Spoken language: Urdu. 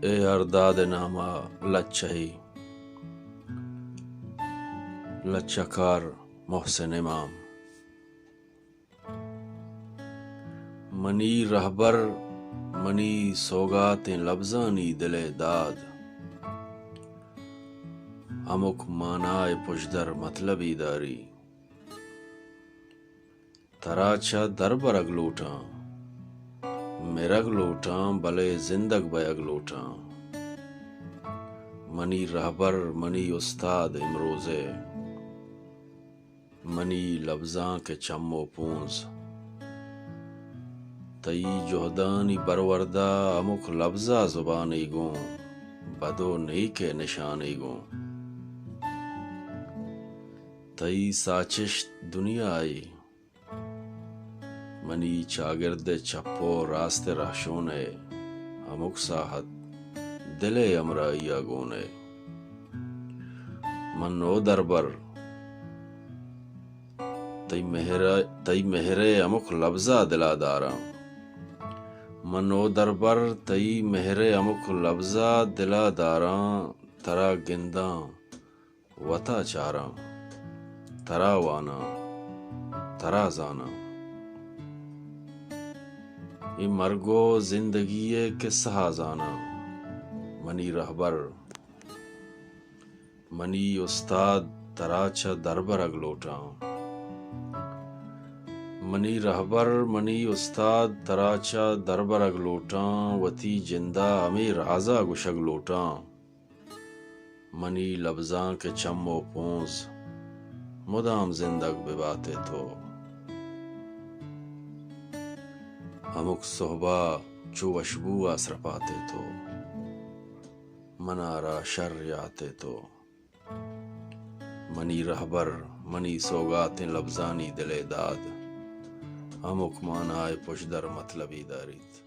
اے ارداد نامہ لچہی لچکار محسن امام منی رہبر منی سوگات لفظانی دل داد امک مانائے پشدر مطلبی داری تراچا در برگ لوٹاں مرگ لوٹاں بلے زندگ بیگ لوٹاں منی رہبر منی استاد امروزے منی لفظاں کے چمو پونز تئی جہدانی بروردہ امک لفظہ زبانی گوں بدو نئی کے نشانی گوں تئی ساچش دنیا آئی منی چاگرد چپو راست رہشونے امک ساحت دل امرائیا گونے منو دربر تئی مہرے امک لفظہ دلا داراں منو دربر تئی مہرے امک لفظہ دلا داراں ترا گنداں وطا چاراں ترا وانا ترا زانا ای مرگو زندگی کے سہازانا منی رہبر منی استاد تراچا دربرگ لوٹاں منی رہبر منی استاد تراچا دربرگ لوٹاں وتی جندہ امی رازا گشگ لوٹاں منی لفظاں کے چمو پونز مدام زندگ بباتے تو ہمک صحبہ چو وشبو آسر پاتے تو منارا شر یاتے تو منی رہبر منی سوگات لفظانی دل داد ہمک مانائے پشدر مطلبی دارید